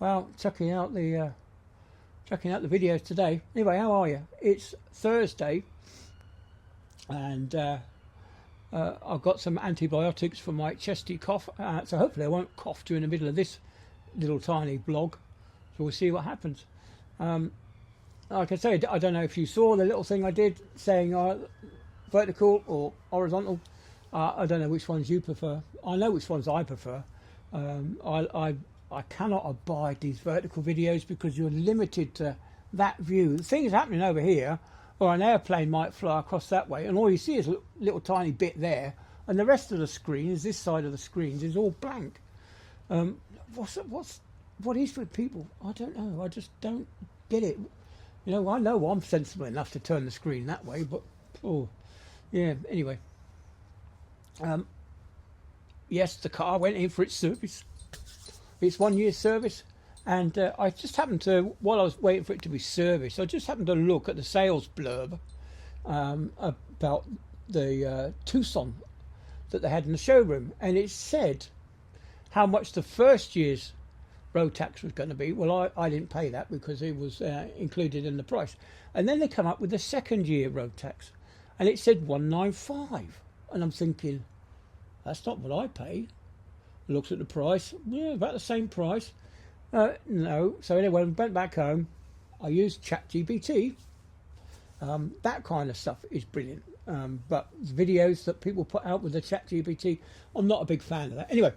Well, checking out the videos today. Anyway, how are you? It's Thursday, and I've got some antibiotics for my chesty cough. So hopefully I won't cough during the middle of this little tiny blog. So we'll see what happens. Like I say, I don't know if you saw the little thing I did saying vertical or horizontal. I don't know which ones you prefer. I know which ones I prefer. I cannot abide these vertical videos because you're limited to that view. The thing is happening over here, or an airplane might fly across that way, and all you see is a little tiny bit there, and the rest of the screen is this side of the screens is all blank. What is with people? I don't know. I just don't get it. You know, I know I'm sensible enough to turn the screen that way, but yeah. Anyway, yes, the car went in for its service. It's 1 year service, and I just happened to, while I was waiting for it to be serviced, I just happened to look at the sales blurb about the Tucson that they had in the showroom, and it said how much the first year's road tax was going to be. Well, I didn't pay that because it was included in the price. And then they come up with the second year road tax, and it said 195, and I'm thinking, that's not what I pay. Looks at the price, yeah, about the same price. No, so anyway, I went back home. I used ChatGPT. That kind of stuff is brilliant. But videos that people put out with the ChatGPT, I'm not a big fan of that. Anyway,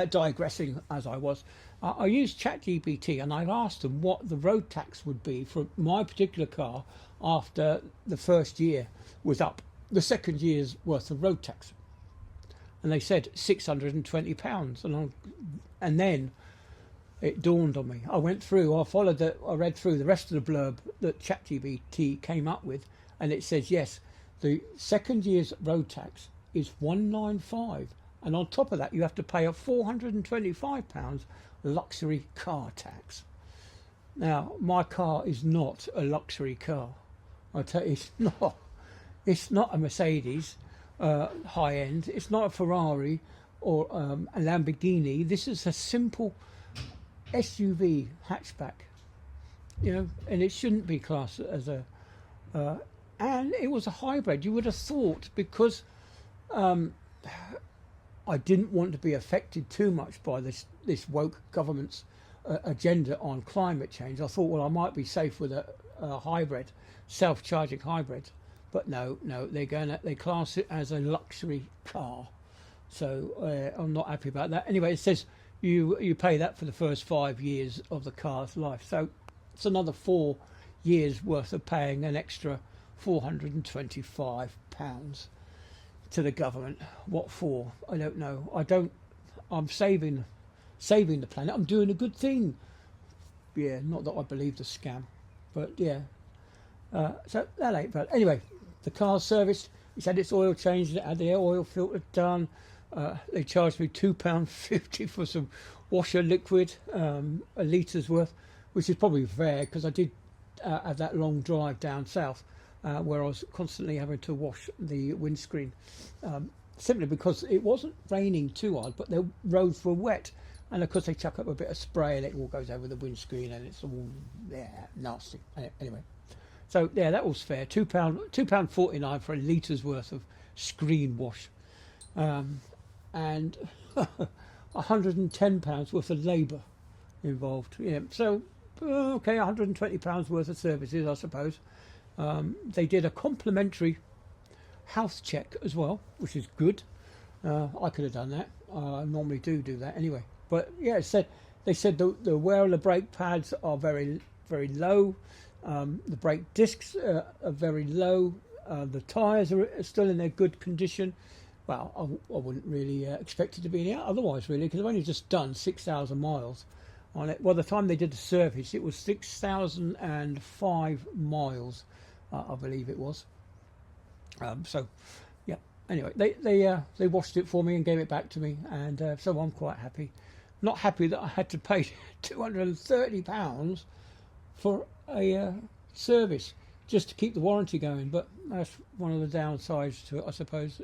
digressing as I was, I used ChatGPT and I asked them what the road tax would be for my particular car after the first year was up, the second year's worth of road tax. And they said £620, and then it dawned on me. I read through the rest of the blurb that ChatGPT came up with, and it says yes, the second year's road tax is 195, and on top of that you have to pay a £425 luxury car tax. Now, my car is not a luxury car. I tell you, it's not a Mercedes. High end. It's not a Ferrari or a Lamborghini. This is a simple SUV hatchback, you know, and it shouldn't be classed as a and it was a hybrid. You would have thought, because I didn't want to be affected too much by this woke government's agenda on climate change. I thought, well, I might be safe with a hybrid, self-charging hybrid. But no, they class it as a luxury car, so I'm not happy about that. Anyway, it says you pay that for the first 5 years of the car's life, so it's another 4 years worth of paying an extra £425 to the government. What for? I don't know. I'm saving the planet. I'm doing a good thing. Yeah, not that I believe the scam, but yeah. So that ain't bad. Anyway. The car's serviced. It's had its oil changed. It had the oil filter done. They charged me £2.50 for some washer liquid, a litre's worth, which is probably fair because I did have that long drive down south where I was constantly having to wash the windscreen, simply because it wasn't raining too hard, but the roads were wet, and of course they chuck up a bit of spray and it all goes over the windscreen and it's all nasty. Anyway. So yeah, that was fair. £2.49 for a litre's worth of screen wash, and £110 worth of labour involved. Yeah, so okay, £120 worth of services, I suppose. They did a complimentary health check as well, which is good. I could have done that. I normally do that anyway. But yeah, they said the wear of the brake pads are very, very low. The brake discs are very low. The tyres are still in their good condition. Well, I wouldn't really expect it to be any otherwise, really, because I've only just done 6,000 miles on it. Well, the time they did the service, it was 6,005 miles, I believe it was. So, yeah. Anyway, they washed it for me and gave it back to me, and so I'm quite happy. Not happy that I had to pay £230 for a service just to keep the warranty going, but that's one of the downsides to it, I suppose.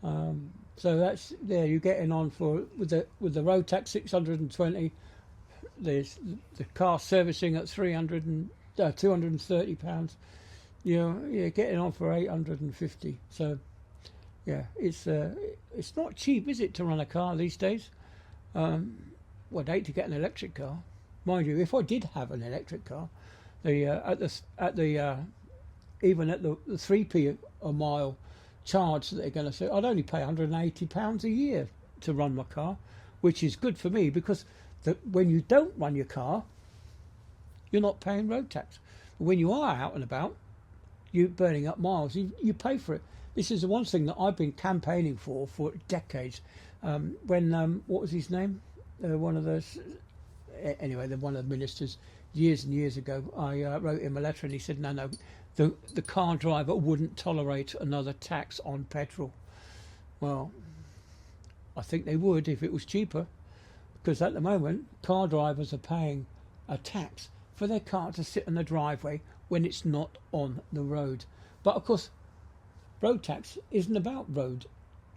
So that's there. You're getting on for with the road tax 620, there's the car servicing at £230. You're getting on for 850. So yeah, it's not cheap, is it, to run a car these days? I'd hate to get an electric car, mind you. If I did have an electric car, even at the 3p a mile charge that they're going to say, I'd only pay £180 a year to run my car, which is good for me because when you don't run your car, you're not paying road tax. But when you are out and about, you're burning up miles. You pay for it. This is the one thing that I've been campaigning for decades. When what was his name? One of the ministers years and years ago. I wrote him a letter and he said, no, the car driver wouldn't tolerate another tax on petrol. Well, I think they would if it was cheaper, because at the moment car drivers are paying a tax for their car to sit in the driveway when it's not on the road. But of course, road tax isn't about road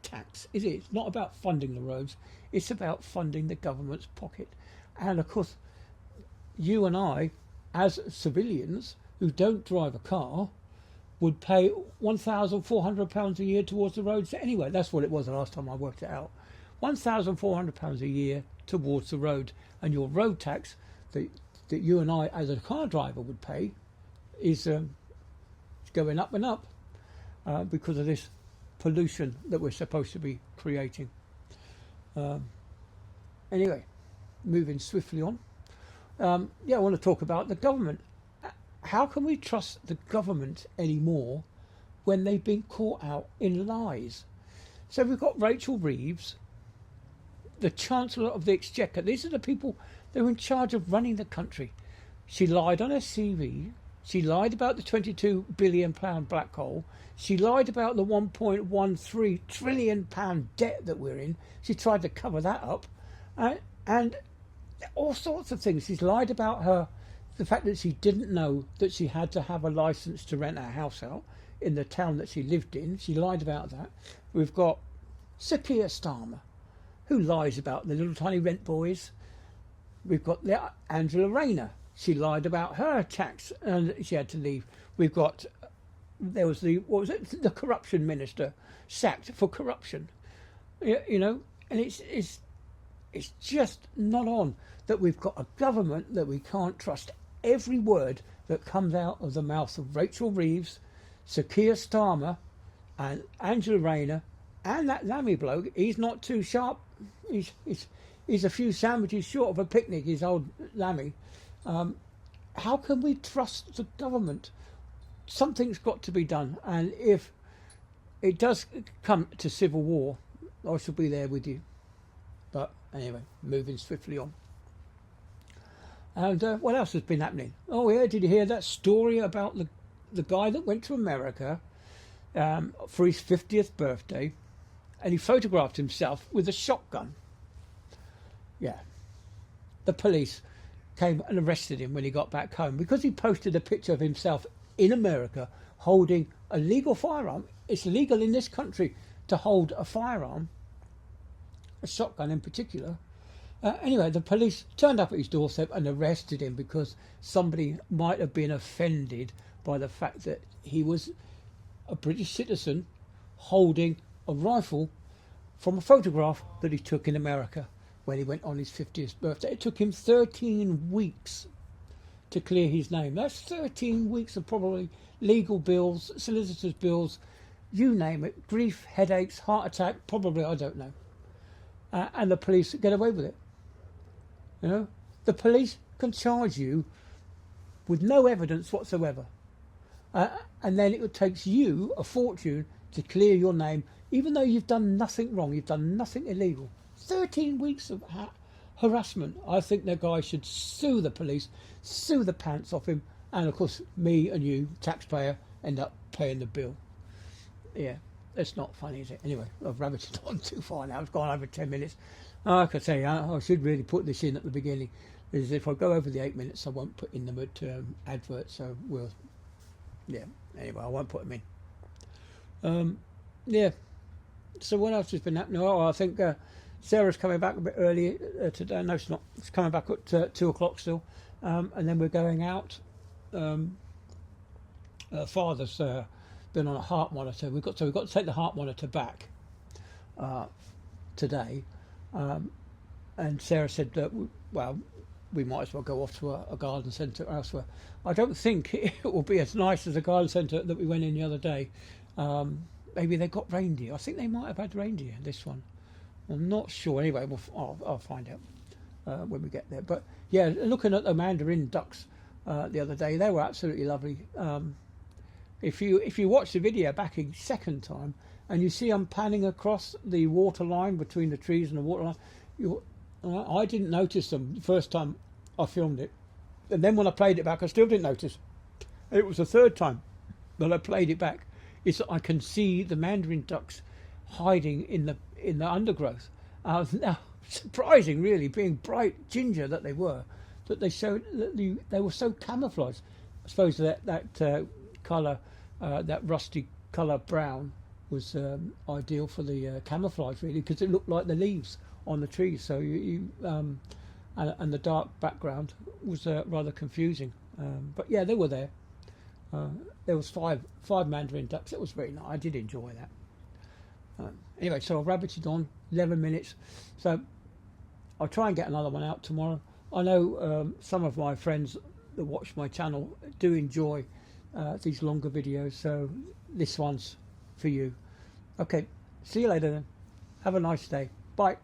tax, is it? It's not about funding the roads, it's about funding the government's pocket. And of course, you and I, as civilians who don't drive a car, would pay £1,400 a year towards the roads anyway. That's what it was the last time I worked it out. £1,400 a year towards the road, and your road tax that you and I as a car driver would pay is going up and up because of this pollution that we're supposed to be creating. Anyway, moving swiftly on. I want to talk about the government. How can we trust the government anymore when they've been caught out in lies? So we've got Rachel Reeves, the Chancellor of the Exchequer. These are the people that are in charge of running the country. She lied on her CV. She lied about the £22 billion black hole. She lied about the £1.13 trillion debt that we're in. She tried to cover that up. And all sorts of things. She's lied about the fact that she didn't know that she had to have a license to rent her house out in the town that she lived in. She lied about that. We've got Keir Starmer, who lies about the little tiny rent boys. We've got Angela Rayner. She lied about her tax and she had to leave. There was the corruption minister sacked for corruption. And it's just not on that we've got a government that we can't trust every word that comes out of the mouth of Rachel Reeves, Keir Starmer and Angela Rayner and that Lammy bloke. He's not too sharp. He's a few sandwiches short of a picnic, his old Lammy. How can we trust the government? Something's got to be done, and if it does come to civil war, I shall be there with you. But anyway, moving swiftly on. And what else has been happening? Oh yeah, did you hear that story about the guy that went to America for his 50th birthday, and he photographed himself with a shotgun? Yeah. The police came and arrested him when he got back home because he posted a picture of himself in America holding a legal firearm. It's legal in this country to hold a firearm, a shotgun in particular. Anyway, the police turned up at his doorstep and arrested him because somebody might have been offended by the fact that he was a British citizen holding a rifle from a photograph that he took in America when he went on his 50th birthday. It took him 13 weeks to clear his name. That's 13 weeks of probably legal bills, solicitors' bills, you name it, grief, headaches, heart attack, probably, I don't know. And the police get away with it. The police can charge you with no evidence whatsoever. And then it takes you a fortune to clear your name, even though you've done nothing wrong, you've done nothing illegal. 13 weeks of harassment. I think that guy should sue the police, sue the pants off him, and of course me and you, taxpayer, end up paying the bill. Yeah, it's not funny, is it? Anyway, I've rabbited on too far now. It's gone over 10 minutes. Like I say, I should really put this in at the beginning. Is if I go over the 8 minutes, I won't put in the adverts. So anyway, I won't put them in. So what else has been happening? Oh, I think Sarah's coming back a bit early today. No, it's not. It's coming back at 2 o'clock still, and then we're going out. Father's been on a heart monitor. We've got to take the heart monitor back today, and Sarah said that we might as well go off to a garden centre elsewhere. I don't think it will be as nice as the garden centre that we went in the other day. Maybe they got reindeer. I think they might have had reindeer, this one. I'm not sure. Anyway, I'll find out when we get there. But yeah, looking at the mandarin ducks the other day, they were absolutely lovely. If you watch the video back a second time and you see I'm panning across the water line between the trees and the water line, I didn't notice them the first time I filmed it, and then when I played it back I still didn't notice. It was the third time that I played it back. It's that I can see the mandarin ducks hiding in the undergrowth. Now, surprising really, being bright ginger that they were, that they showed that they were so camouflaged. I suppose that colour, that rusty colour brown, was ideal for the camouflage really, because it looked like the leaves on the trees. So and the dark background was rather confusing. But yeah, they were there. There was five mandarin ducks. It was very nice. I did enjoy that. Anyway, so I've rabbited on 11 minutes. So I'll try and get another one out tomorrow. I know some of my friends that watch my channel do enjoy these longer videos, so this one's for you. Okay, see you later then. Have a nice day. Bye.